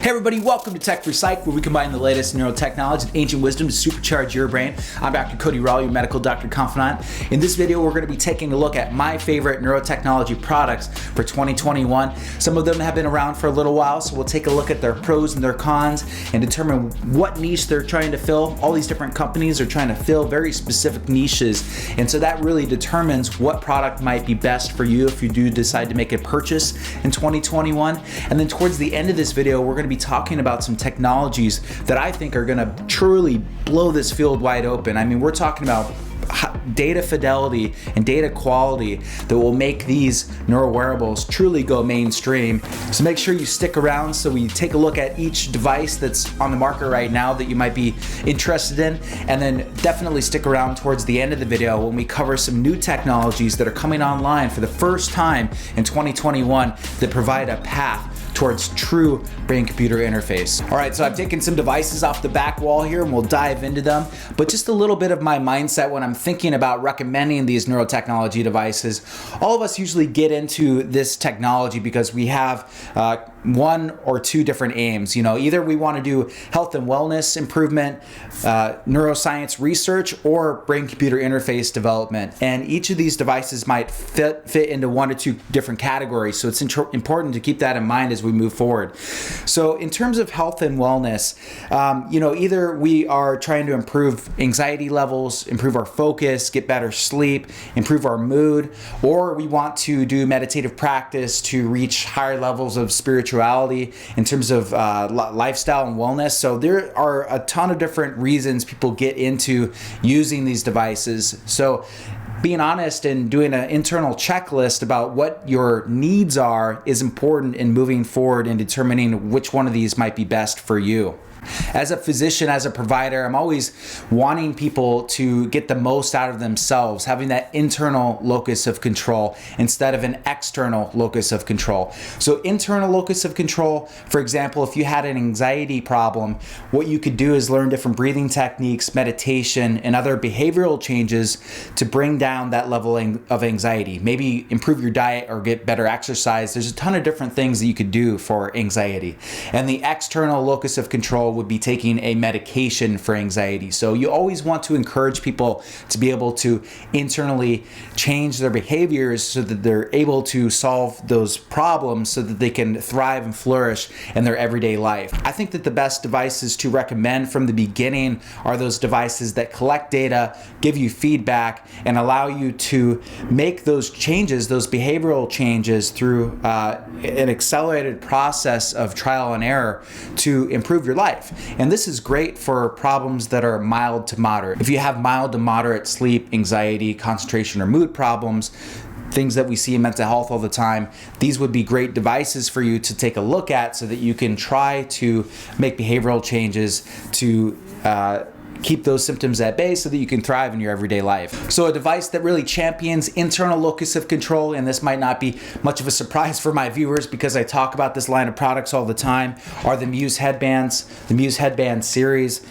Hey everybody, welcome to Techforpsych, where we combine the latest neurotechnology and ancient wisdom to supercharge your brain. I'm Dr. Cody Rall, your medical doctor confidant. In this video, we're going to be taking a look at my favorite neurotechnology products for 2021. Some of them have been around for a little while, so we'll take a look at their pros and their cons and determine what niche they're trying to fill. All these different companies are trying to fill very specific niches, and so that really determines what product might be best for you if you do decide to make a purchase in 2021. And then towards the end of this video, we're going to be talking about some technologies that I think are going to truly blow this field wide open. I mean, we're talking about data fidelity and data quality that will make these neuro wearables truly go mainstream. So make sure you stick around so we take a look at each device that's on the market right now that you might be interested in, and then definitely stick around towards the end of the video when we cover some new technologies that are coming online for the first time in 2021 that provide a path towards true brain-computer interface. All right, so I've taken some devices off the back wall here and we'll dive into them, but just a little bit of my mindset when I'm thinking about recommending these neurotechnology devices. All of us usually get into this technology because we have one or two different aims. You know, either we want to do health and wellness improvement, neuroscience research, or brain-computer interface development. And each of these devices might fit into one or two different categories. So it's important to keep that in mind as we move forward. So in terms of health and wellness, either we are trying to improve anxiety levels, improve our focus, get better sleep, improve our mood, or we want to do meditative practice to reach higher levels of spirituality in terms of lifestyle and wellness. So there are a ton of different reasons people get into using these devices. So being honest and doing an internal checklist about what your needs are is important in moving forward and determining which one of these might be best for you. As a physician, as a provider, I'm always wanting people to get the most out of themselves, having that internal locus of control instead of an external locus of control. So internal locus of control, for example, if you had an anxiety problem, what you could do is learn different breathing techniques, meditation, and other behavioral changes to bring down that level of anxiety. Maybe improve your diet or get better exercise. There's a ton of different things that you could do for anxiety. And the external locus of control would be taking a medication for anxiety. So you always want to encourage people to be able to internally change their behaviors so that they're able to solve those problems so that they can thrive and flourish in their everyday life. I think that the best devices to recommend from the beginning are those devices that collect data, give you feedback, and allow you to make those changes, those behavioral changes through an accelerated process of trial and error to improve your life. And this is great for problems that are mild to moderate. If you have mild to moderate sleep, anxiety, concentration, or mood problems, things that we see in mental health all the time, these would be great devices for you to take a look at so that you can try to make behavioral changes to keep those symptoms at bay so that you can thrive in your everyday life. So a device that really champions internal locus of control, and this might not be much of a surprise for my viewers because I talk about this line of products all the time, are the Muse Headbands, the Muse Headband series.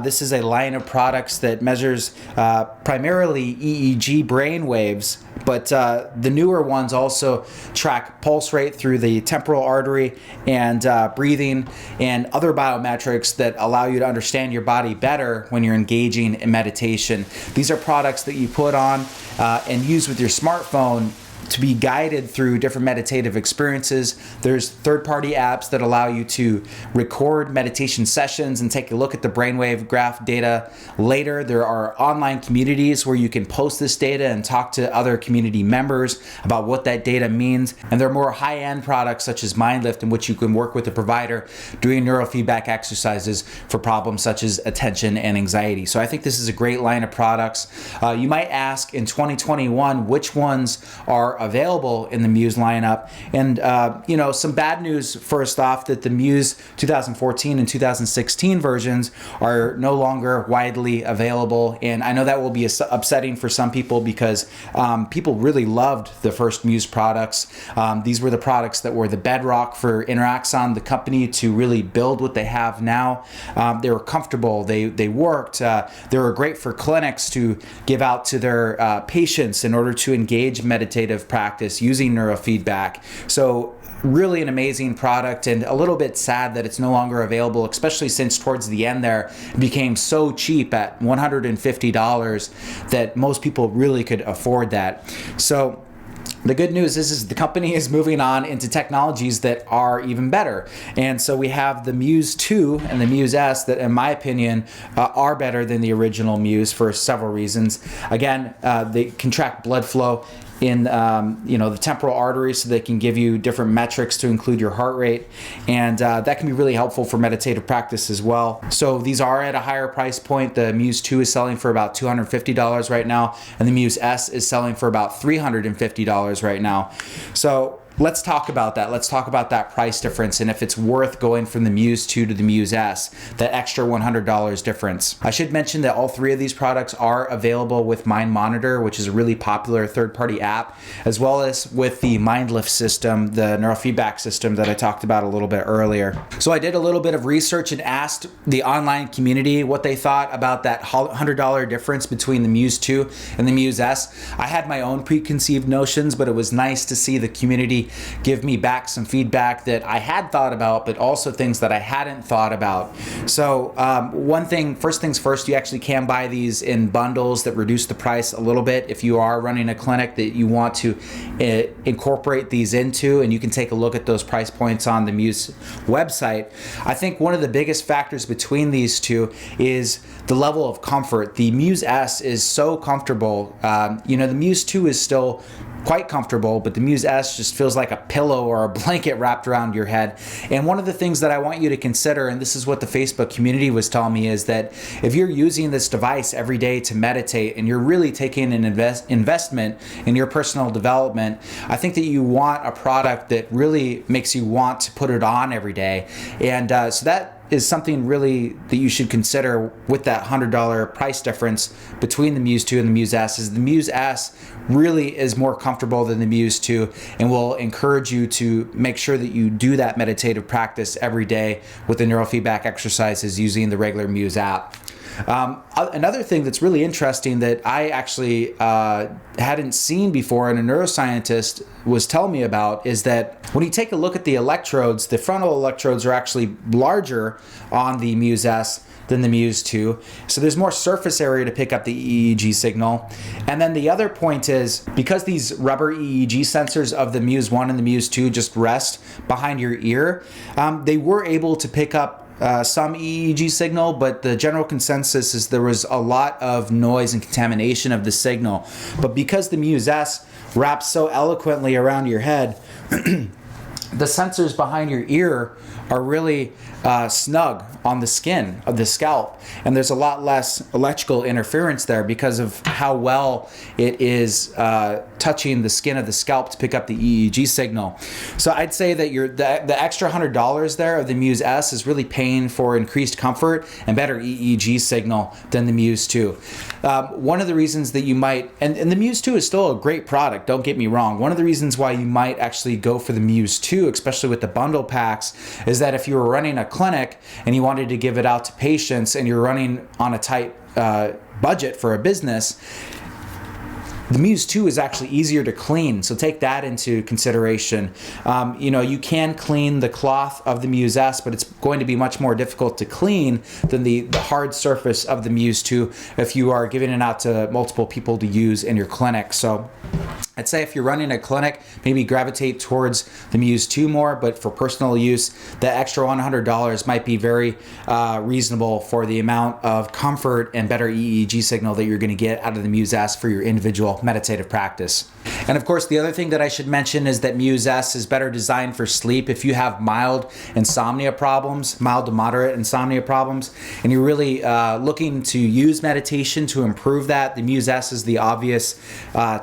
This is a line of products that measures primarily EEG brain waves, but the newer ones also track pulse rate through the temporal artery and breathing and other biometrics that allow you to understand your body better when you're engaging in meditation. These are products that you put on and use with your smartphone to be guided through different meditative experiences. There's third-party apps that allow you to record meditation sessions and take a look at the brainwave graph data later. There are online communities where you can post this data and talk to other community members about what that data means. And there are more high-end products such as MindLift, in which you can work with a provider doing neurofeedback exercises for problems such as attention and anxiety. So I think this is a great line of products. You might ask in 2021 which ones are available in the Muse lineup. And some bad news first off, that the Muse 2014 and 2016 versions are no longer widely available. And I know that will be upsetting for some people because people really loved the first Muse products. These were the products that were the bedrock for Interaxon, the company, to really build what they have now. They were comfortable, they worked, they were great for clinics to give out to their patients in order to engage meditative practice using neurofeedback. So really an amazing product, and a little bit sad that it's no longer available, especially since towards the end there it became so cheap at $150 that most people really could afford that. So the good news is the company is moving on into technologies that are even better. And so we have the Muse 2 and the Muse S that, in my opinion, are better than the original Muse for several reasons. Again, they can track blood flow in the temporal arteries, so they can give you different metrics to include your heart rate, and that can be really helpful for meditative practice as well. So these are at a higher price point. The Muse 2 is selling for about $250 right now, and the Muse S is selling for about $350 right now. So let's talk about that. Let's talk about that price difference and if it's worth going from the Muse 2 to the Muse S, that extra $100 difference. I should mention that all three of these products are available with Mind Monitor, which is a really popular third-party app, as well as with the MindLift system, the neurofeedback system that I talked about a little bit earlier. So I did a little bit of research and asked the online community what they thought about that $100 difference between the Muse 2 and the Muse S. I had my own preconceived notions, but it was nice to see the community give me back some feedback that I had thought about, but also things that I hadn't thought about. So first things first, you actually can buy these in bundles that reduce the price a little bit if you are running a clinic that you want to incorporate these into, and you can take a look at those price points on the Muse website. I think one of the biggest factors between these two is the level of comfort. The Muse S is so comfortable. The Muse 2 is still quite comfortable, but the Muse S just feels like a pillow or a blanket wrapped around your head. And one of the things that I want you to consider, and this is what the Facebook community was telling me, is that if you're using this device every day to meditate and you're really taking an investment in your personal development, I think that you want a product that really makes you want to put it on every day. And so that is something really that you should consider with that $100 price difference between the Muse 2 and the Muse S. Is the Muse S really is more comfortable than the Muse 2 and will encourage you to make sure that you do that meditative practice every day with the neurofeedback exercises using the regular Muse app. Another thing that's really interesting that I actually hadn't seen before and a neuroscientist was telling me about is that when you take a look at the electrodes, the frontal electrodes are actually larger on the Muse S than the Muse 2. So there's more surface area to pick up the EEG signal. And then the other point is, because these rubber EEG sensors of the Muse 1 and the Muse 2 just rest behind your ear, they were able to pick up some EEG signal, but the general consensus is there was a lot of noise and contamination of the signal. But because the Muse S wraps so eloquently around your head, the sensors behind your ear are really snug on the skin of the scalp, and there's a lot less electrical interference there because of how well it is touching the skin of the scalp to pick up the EEG signal. So I'd say that the extra $100 there of the Muse S is really paying for increased comfort and better EEG signal than the Muse 2. One of the reasons that you might, and the Muse 2 is still a great product, don't get me wrong. One of the reasons why you might actually go for the Muse 2, especially with the bundle packs, is that if you were running a clinic and you wanted to give it out to patients and you're running on a tight budget for a business, the Muse 2 is actually easier to clean, so take that into consideration. You can clean the cloth of the Muse S, but it's going to be much more difficult to clean than the hard surface of the Muse 2 if you are giving it out to multiple people to use in your clinic. So I'd say if you're running a clinic, maybe gravitate towards the Muse 2 more, but for personal use, the extra $100 might be very reasonable for the amount of comfort and better EEG signal that you're going to get out of the Muse S for your individual meditative practice. And of course, the other thing that I should mention is that Muse S is better designed for sleep. If you have mild insomnia problems, mild to moderate insomnia problems, and you're really looking to use meditation to improve that, the Muse S is the obvious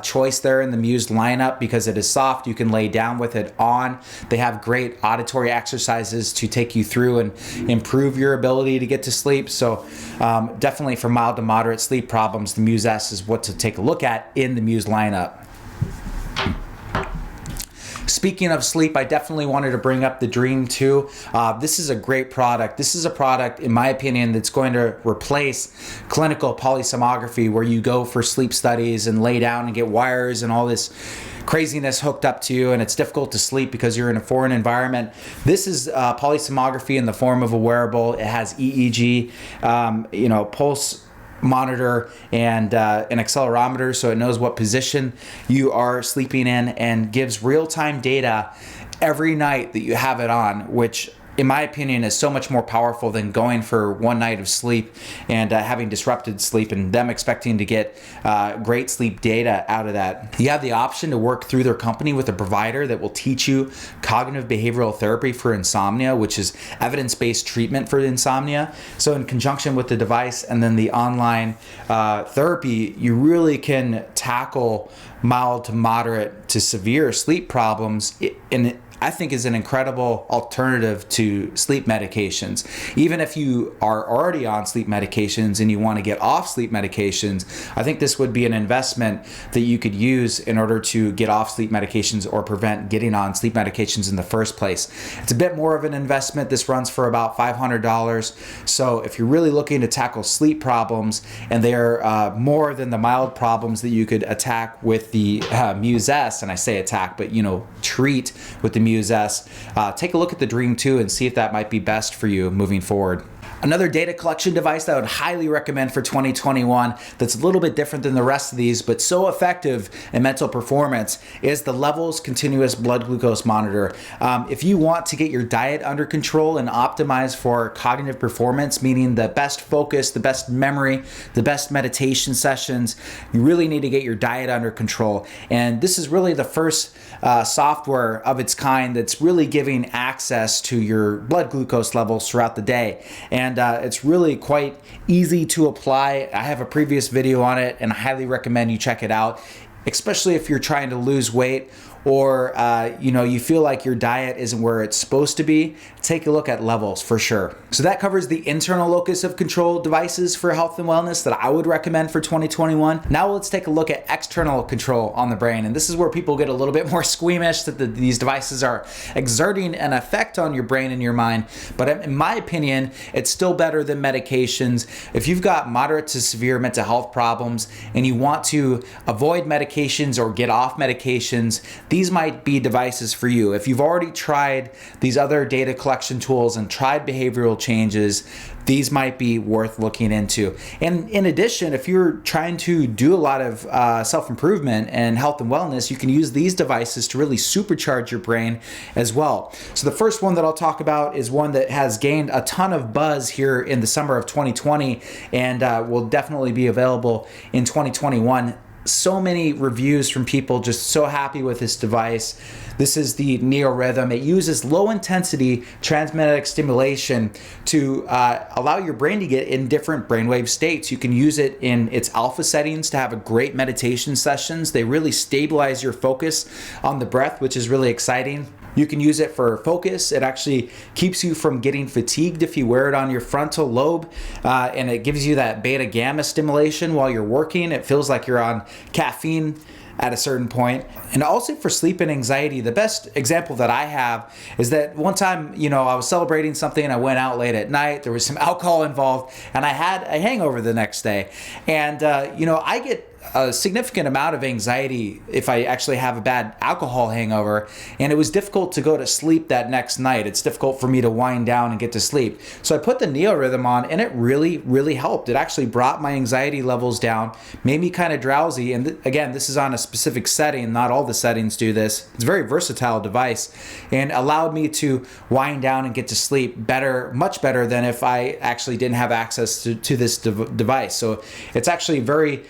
choice there in the Muse lineup because it is soft. You can lay down with it on. They have great auditory exercises to take you through and improve your ability to get to sleep. So definitely for mild to moderate sleep problems, the Muse S is what to take a look at in the Muse lineup. Speaking of sleep, I definitely wanted to bring up the Dreem 2. This is a great product. This is a product, in my opinion, that's going to replace clinical polysomnography, where you go for sleep studies and lay down and get wires and all this craziness hooked up to you, and it's difficult to sleep because you're in a foreign environment. This is polysomnography in the form of a wearable. It has EEG, pulse monitor, and an accelerometer, so it knows what position you are sleeping in, and gives real-time data every night that you have it on, which in my opinion is so much more powerful than going for one night of sleep and having disrupted sleep and them expecting to get great sleep data out of that. You have the option to work through their company with a provider that will teach you cognitive behavioral therapy for insomnia, which is evidence-based treatment for insomnia. So in conjunction with the device and then the online therapy, you really can tackle mild to moderate to severe sleep problems I think is an incredible alternative to sleep medications. Even if you are already on sleep medications and you want to get off sleep medications, I think this would be an investment that you could use in order to get off sleep medications or prevent getting on sleep medications in the first place. It's a bit more of an investment. This runs for about $500. So if you're really looking to tackle sleep problems, and they're more than the mild problems that you could attack with the Muse S, and I say attack, but treat with the Muse S, take a look at the Dreem 2 and see if that might be best for you moving forward. Another data collection device that I would highly recommend for 2021 that's a little bit different than the rest of these, but so effective in mental performance, is the Levels Continuous Blood Glucose Monitor. If you want to get your diet under control and optimize for cognitive performance, meaning the best focus, the best memory, the best meditation sessions, you really need to get your diet under control. And this is really the first software of its kind that's really giving access to your blood glucose levels throughout the day. And it's really quite easy to apply. I have a previous video on it, and I highly recommend you check it out, especially if you're trying to lose weight, or you feel like your diet isn't where it's supposed to be. Take a look at Levels for sure. So that covers the internal locus of control devices for health and wellness that I would recommend for 2021. Now let's take a look at external control on the brain, and this is where people get a little bit more squeamish that these devices are exerting an effect on your brain and your mind. But in my opinion, it's still better than medications. If you've got moderate to severe mental health problems and you want to avoid medications or get off medications, these might be devices for you. If you've already tried these other data collection tools and tried behavioral changes, these might be worth looking into. And in addition, if you're trying to do a lot of self-improvement and health and wellness, you can use these devices to really supercharge your brain as well. So the first one that I'll talk about is one that has gained a ton of buzz here in the summer of 2020 and will definitely be available in 2021. So many reviews from people just so happy with this device. This is the NeoRhythm. It uses low intensity transmagnetic stimulation to allow your brain to get in different brainwave states. You can use it in its alpha settings to have a great meditation sessions. They really stabilize your focus on the breath, which is really exciting. You can use it for focus. It actually keeps you from getting fatigued if you wear it on your frontal lobe, and it gives you that beta gamma stimulation while you're working. It feels like you're on caffeine at a certain point. And also for sleep and anxiety, the best example that I have is that one time, I was celebrating something and I went out late at night. There was some alcohol involved and I had a hangover the next day. And, I get a significant amount of anxiety if I actually have a bad alcohol hangover, and it was difficult to go to sleep that next night. It's difficult for me to wind down and get to sleep. So I put the NeoRhythm on, and it really, really helped. It actually brought my anxiety levels down, made me kind of drowsy. And again, this is on a specific setting. Not all the settings do this. It's a very versatile device and allowed me to wind down and get to sleep better, much better than if I actually didn't have access to this device. So it's actually very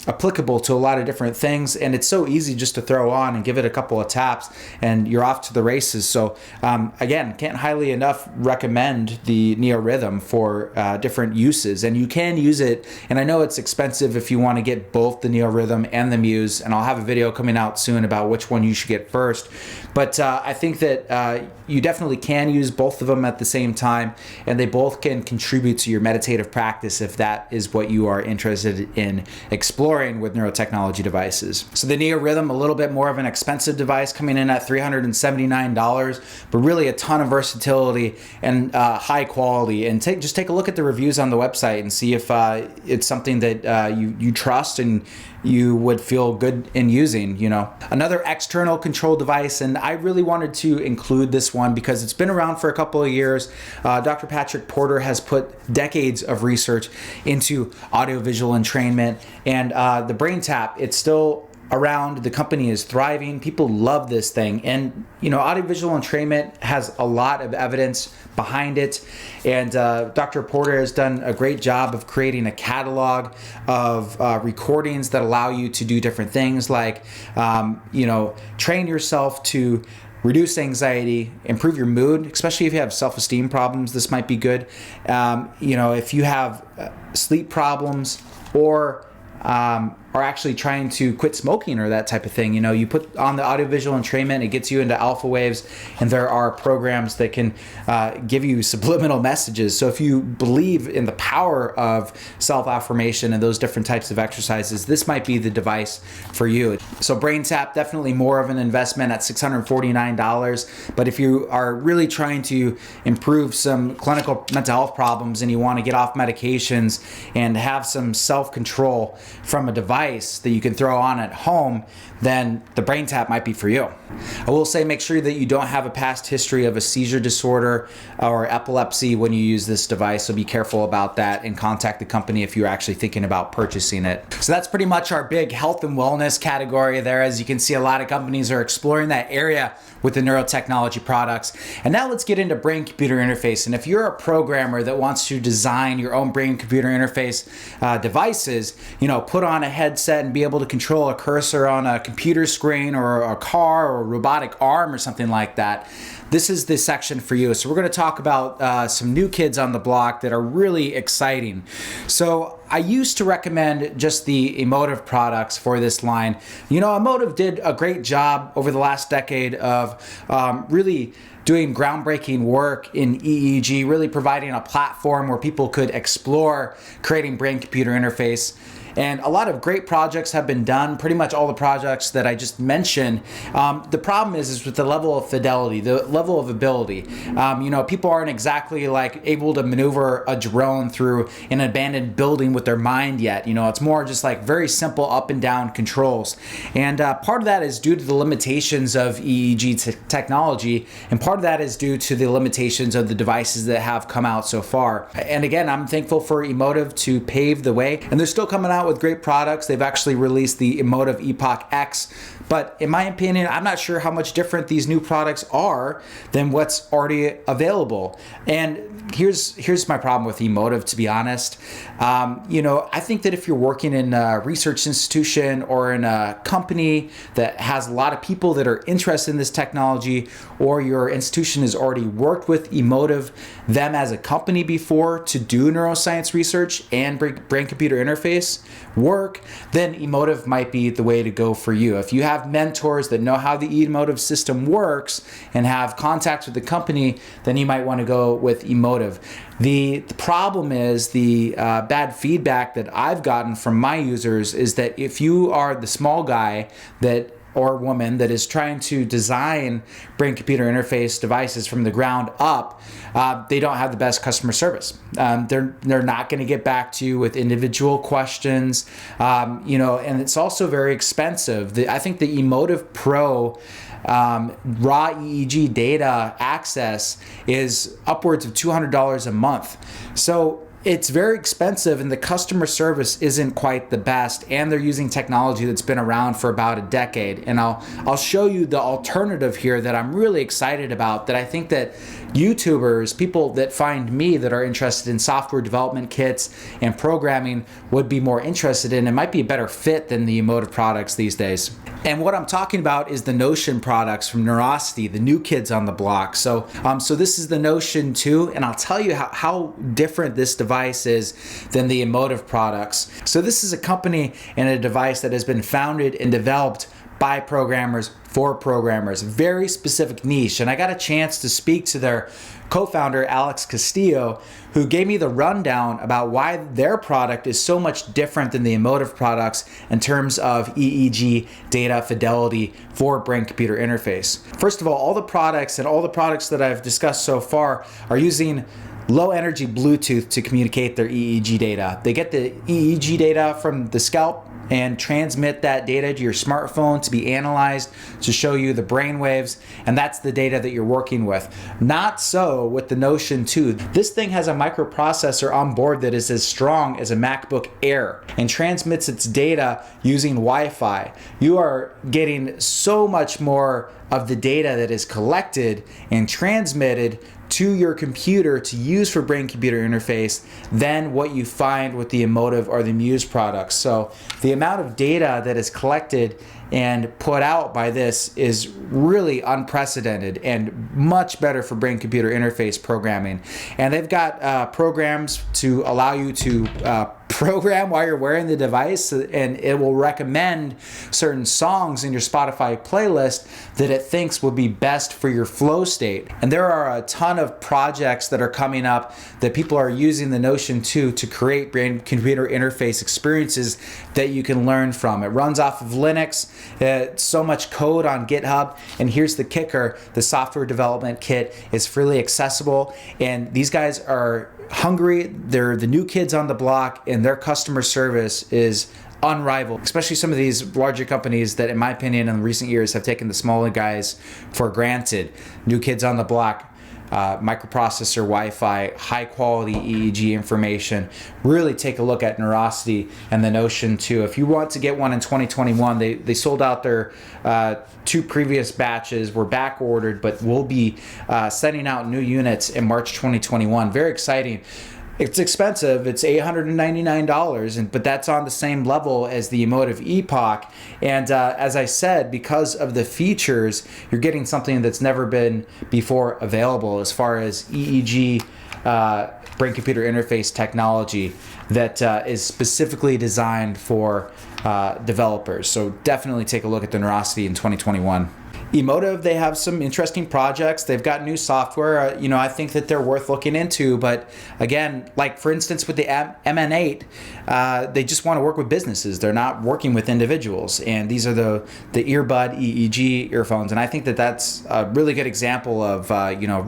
applicable to a lot of different things, and it's so easy just to throw on and give it a couple of taps and you're off to the races. So again, can't highly enough recommend the NeoRhythm for different uses, and you can use it, and I know it's expensive if you want to get both the NeoRhythm and the Muse, and I'll have a video coming out soon about which one you should get first. But I think that you definitely can use both of them at the same time, and they both can contribute to your meditative practice if that is what you are interested in exploring. exploring with neurotechnology devices. So the NeoRhythm, a little bit more of an expensive device, coming in at $379, but really a ton of versatility and high quality. And just take a look at the reviews on the website and see if it's something that you trust and you would feel good in using, you know. Another external control device, and I really wanted to include this one because it's been around for a couple of years. Dr. Patrick Porter has put decades of research into audiovisual entrainment, and the BrainTap, it's still around. The company is thriving. People love this thing. And, you know, audiovisual entrainment has a lot of evidence behind it. And Dr. Porter has done a great job of creating a catalog of recordings that allow you to do different things like, you know, train yourself to reduce anxiety, improve your mood, especially if you have self-esteem problems. This might be good. You know, if you have sleep problems or are actually trying to quit smoking or that type of thing. You know, you put on the audiovisual entrainment, it gets you into alpha waves, and there are programs that can give you subliminal messages. So if you believe in the power of self-affirmation and those different types of exercises, this might be the device for you. So BrainTap, definitely more of an investment at $649. But if you are really trying to improve some clinical mental health problems and you want to get off medications and have some self-control from a device that you can throw on at home, then the BrainTap might be for you. I will say make sure that you don't have a past history of a seizure disorder or epilepsy when you use this device, so be careful about that and contact the company if you're actually thinking about purchasing it. So that's pretty much our big health and wellness category there. As you can see, a lot of companies are exploring that area with the neurotechnology products. And now let's get into brain-computer interface. And if you're a programmer that wants to design your own brain-computer interface devices, you know, put on a headset and be able to control a cursor on a computer screen or a car or a robotic arm or something like that, this is the section for you. So we're going to talk about some new kids on the block that are really exciting. So I used to recommend just the Emotive products for this line. You know, Emotive did a great job over the last decade of really doing groundbreaking work in EEG, really providing a platform where people could explore creating brain-computer interface. And a lot of great projects have been done, pretty much all the projects that I just mentioned. The problem is with the level of fidelity, the level of ability. You know, people aren't exactly like able to maneuver a drone through an abandoned building with their mind yet. You know, it's more just like very simple up and down controls. And part of that is due to the limitations of EEG technology, and part of that is due to the limitations of the devices that have come out so far. And again, I'm thankful for Emotive to pave the way, and they're still coming out with great products. They've actually released the Emotive Epoch X, but in my opinion, I'm not sure how much different these new products are than what's already available. And here's my problem with Emotive, to be honest. You know, I think that if you're working in a research institution or in a company that has a lot of people that are interested in this technology, or your institution has already worked with Emotive, them as a company before, to do neuroscience research and brain-computer interface work, then Emotive might be the way to go for you. If you have mentors that know how the Emotive system works and have contacts with the company, then you might want to go with Emotive. The problem is the bad feedback that I've gotten from my users is that if you are the small guy that or woman that is trying to design brain-computer interface devices from the ground up, they don't have the best customer service. They're not going to get back to you with individual questions, you know, and it's also very expensive. I think the Emotive Pro raw EEG data access is upwards of $200 a month. So it's very expensive, and the customer service isn't quite the best, and they're using technology that's been around for about a decade. And I'll show you the alternative here that I'm really excited about, that I think that YouTubers, people that find me that are interested in software development kits and programming, would be more interested in. It might be a better fit than the Emotive products these days. And what I'm talking about is the Notion products from Neurosity, the new kids on the block. So this is the Notion 2, and I'll tell you how different this device is than the Emotive products. So this is a company and a device that has been founded and developed by programmers for programmers, very specific niche. And I got a chance to speak to their co-founder, Alex Castillo, who gave me the rundown about why their product is so much different than the emotive products in terms of EEG data fidelity for brain-computer interface. First of all the products that I've discussed so far are using low energy Bluetooth to communicate their EEG data. They get the EEG data from the scalp and transmit that data to your smartphone to be analyzed to show you the brain waves, and that's the data that you're working with. Not so with the Notion 2. This thing has a microprocessor on board that is as strong as a MacBook Air and transmits its data using Wi-Fi. You are getting so much more of the data that is collected and transmitted to your computer to use for brain-computer interface than what you find with the emotive or the Muse products. So the amount of data that is collected and put out by this is really unprecedented and much better for brain-computer interface programming. And they've got programs to allow you to program while you're wearing the device, and it will recommend certain songs in your Spotify playlist that it thinks will be best for your flow state. And there are a ton of projects that are coming up that people are using the Notion 2 to create brain-computer interface experiences that you can learn from. It runs off of Linux. It's so much code on GitHub, and here's the kicker: the software development kit is freely accessible, and these guys are hungry. They're the new kids on the block, and their customer service is unrivaled, especially some of these larger companies that, in my opinion, in recent years have taken the smaller guys for granted. New kids on the block, microprocessor, Wi-Fi, high quality EEG information. Really take a look at Neurosity and the Notion 2. If you want to get one in 2021, they sold out their 2 previous batches, were back ordered, but we'll be sending out new units in March 2021. Very exciting. It's expensive. It's $899, but that's on the same level as the emotive Epoch. And as I said, because of the features, you're getting something that's never been before available as far as EEG brain-computer interface technology that is specifically designed for developers. So definitely take a look at the Neurosity in 2021. Emotive, they have some interesting projects. They've got new software, I think that they're worth looking into. But again, like for instance with the MN8, they just want to work with businesses. They're not working with individuals. And these are the earbud EEG earphones. And I think that that's a really good example of,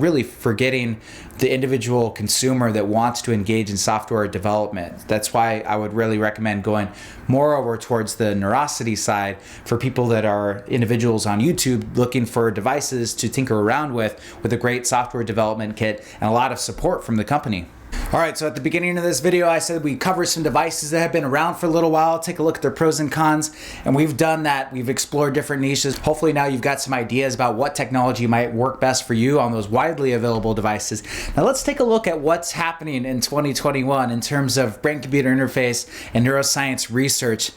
really forgetting the individual consumer that wants to engage in software development. That's why I would really recommend going more over towards the Neurosity side for people that are individuals on YouTube looking for devices to tinker around with a great software development kit and a lot of support from the company. All right, so at the beginning of this video, I said we cover some devices that have been around for a little while, take a look at their pros and cons, and we've done that. We've explored different niches. Hopefully now you've got some ideas about what technology might work best for you on those widely available devices. Now let's take a look at what's happening in 2021 in terms of brain-computer interface and neuroscience research.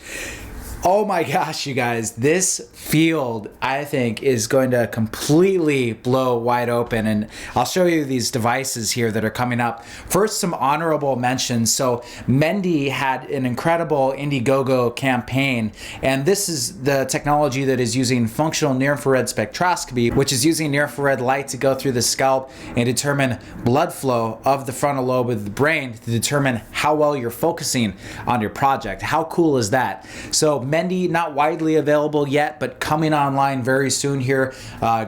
Oh my gosh, you guys, this field, I think, is going to completely blow wide open. And I'll show you these devices here that are coming up. First, some honorable mentions. So Mendy had an incredible Indiegogo campaign, and this is the technology that is using functional near-infrared spectroscopy, which is using near-infrared light to go through the scalp and determine blood flow of the frontal lobe of the brain to determine how well you're focusing on your project. How cool is that? So Mendy, not widely available yet, but coming online very soon here.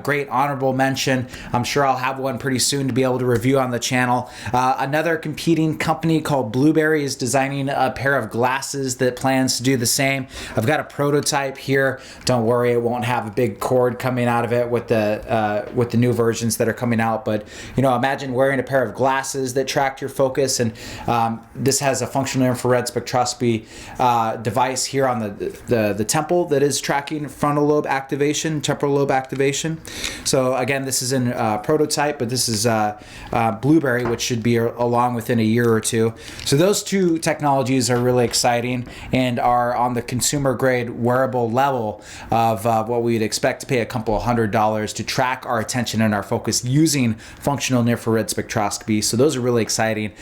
Great honorable mention. I'm sure I'll have one pretty soon to be able to review on the channel. Another competing company called Blueberry is designing a pair of glasses that plans to do the same. I've got a prototype here. Don't worry, it won't have a big cord coming out of it with the new versions that are coming out. But imagine wearing a pair of glasses that track your focus, and this has a functional infrared spectroscopy device here on the temple that is tracking frontal lobe activation, temporal lobe activation. So again, this is in prototype, but this is Blueberry, which should be along within a year or two. So those two technologies are really exciting and are on the consumer grade wearable level of what we'd expect to pay a couple $100 to track our attention and our focus using functional near-infrared spectroscopy. So those are really exciting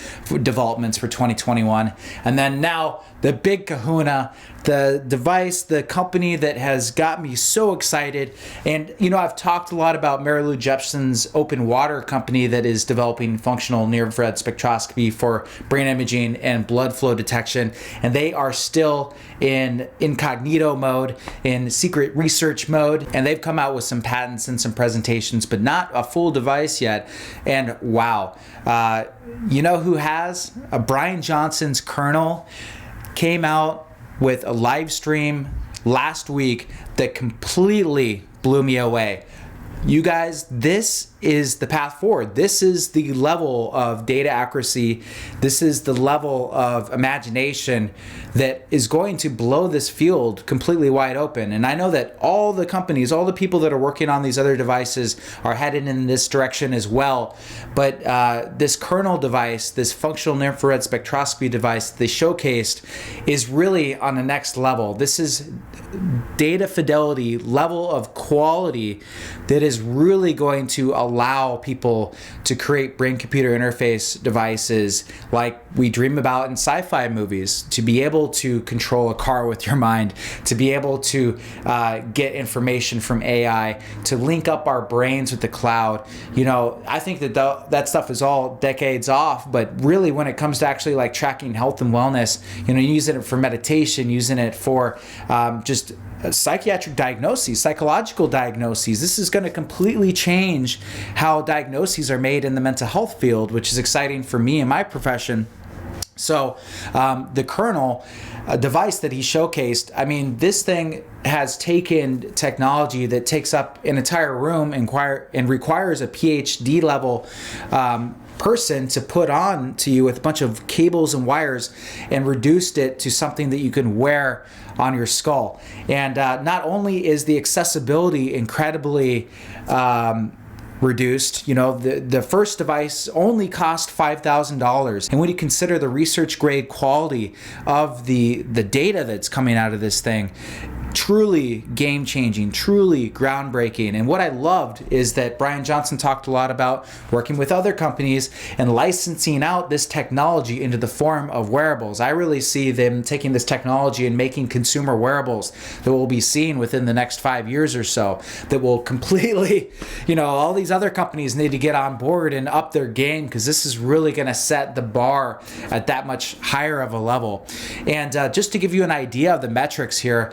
developments for 2021. And then now the big kahuna, the device, the company that has got me so excited. And, I've talked a lot about Mary Lou Jepson's Open Water company that is developing functional near-infrared spectroscopy for brain imaging and blood flow detection. And they are still in incognito mode, in secret research mode. And they've come out with some patents and some presentations, but not a full device yet. And wow, you know who has? Brian Johnson's Kernel came out with a live stream last week that completely blew me away. You guys, this is the path forward. This is the level of data accuracy. This is the level of imagination that is going to blow this field completely wide open. And I know that all the companies, all the people that are working on these other devices are headed in this direction as well. But this Kernel device, this functional near-infrared spectroscopy device they showcased is really on the next level. This is data fidelity, level of quality that is really going to allow people to create brain-computer interface devices like we dream about in sci-fi movies, to be able to control a car with your mind, to be able to get information from AI, to link up our brains with the cloud. I think that stuff is all decades off, but really when it comes to actually like tracking health and wellness, using it for meditation, using it for just psychiatric diagnoses, psychological diagnoses. This is going to completely change how diagnoses are made in the mental health field, which is exciting for me and my profession. So the Kernel device that he showcased, this thing has taken technology that takes up an entire room and requires a PhD level person to put on to you with a bunch of cables and wires, and reduced it to something that you can wear on your skull. And not only is the accessibility incredibly reduced, the first device only cost $5,000. And when you consider the research grade quality of the data that's coming out of this thing, truly game-changing, truly groundbreaking. And what I loved is that Brian Johnson talked a lot about working with other companies and licensing out this technology into the form of wearables. I really see them taking this technology and making consumer wearables that we'll be seeing within the next 5 years or so, that will completely, all these other companies need to get on board and up their game, because this is really going to set the bar at that much higher of a level. And just to give you an idea of the metrics here,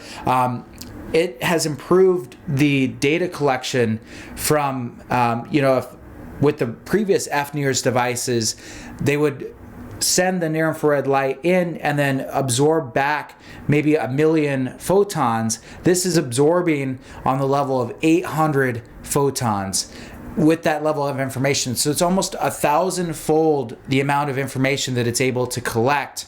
it has improved the data collection from, with the previous FNIRS devices, they would send the near-infrared light in and then absorb back maybe 1 million photons. This is absorbing on the level of 800 photons with that level of information. So it's almost 1,000-fold the amount of information that it's able to collect.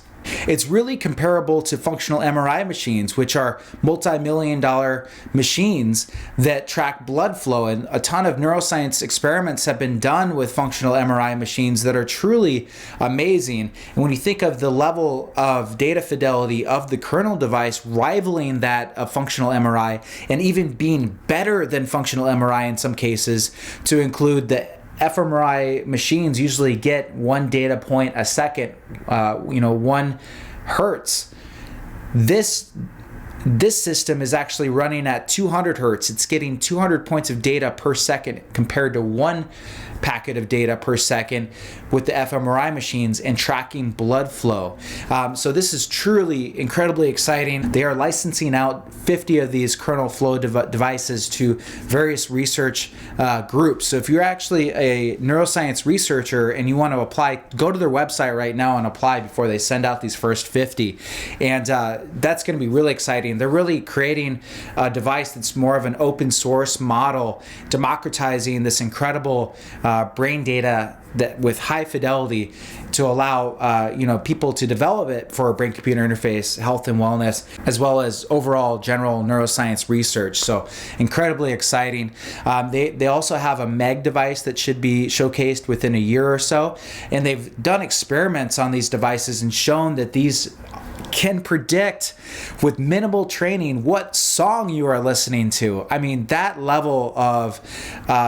It's really comparable to functional MRI machines, which are multi-million-dollar machines that track blood flow. And a ton of neuroscience experiments have been done with functional MRI machines that are truly amazing. And when you think of the level of data fidelity of the Kernel device rivaling that of functional MRI, and even being better than functional MRI in some cases, to include the fMRI machines usually get 1 data point a second, 1 hertz. This system is actually running at 200 hertz. It's getting 200 points of data per second compared to 1 packet of data per second with the fMRI machines, and tracking blood flow. So this is truly incredibly exciting. They are licensing out 50 of these Kernel Flow devices to various research groups. So if you're actually a neuroscience researcher and you want to apply, go to their website right now and apply before they send out these first 50. And that's going to be really exciting. They're really creating a device that's more of an open source model, democratizing this incredible brain data that with high fidelity to allow people to develop it for brain-computer interface, health and wellness, as well as overall general neuroscience research. So incredibly exciting. They also have a MEG device that should be showcased within a year or so, and they've done experiments on these devices and shown that these can predict with minimal training what song you are listening to. That level of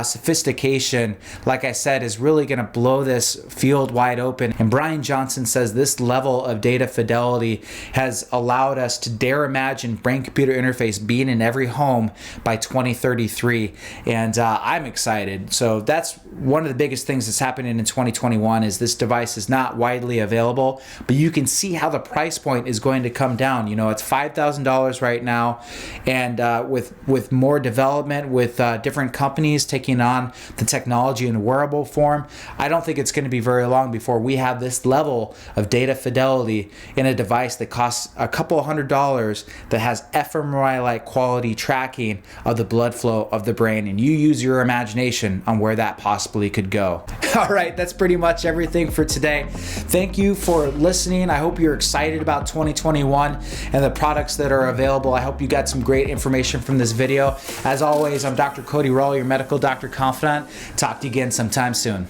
sophistication, like I said, is really going to blow this field wide open. And Brian Johnson says this level of data fidelity has allowed us to dare imagine brain-computer interface being in every home by 2033. And I'm excited. So that's one of the biggest things that's happening in 2021 is this device is not widely available, but you can see how the price point is going to come down. You know, it's $5,000 right now, and with more development, with different companies taking on the technology in wearable form, I don't think it's going to be very long before we have this level of data fidelity in a device that costs a couple $100 that has fMRI-like quality tracking of the blood flow of the brain, and you use your imagination on where that possibly could go. All right, that's pretty much everything for today. Thank you for listening. I hope you're excited about 2021 and the products that are available. I hope you got some great information from this video. As always, I'm Dr. Cody Rall, your medical doctor confidant. Talk to you again sometime soon.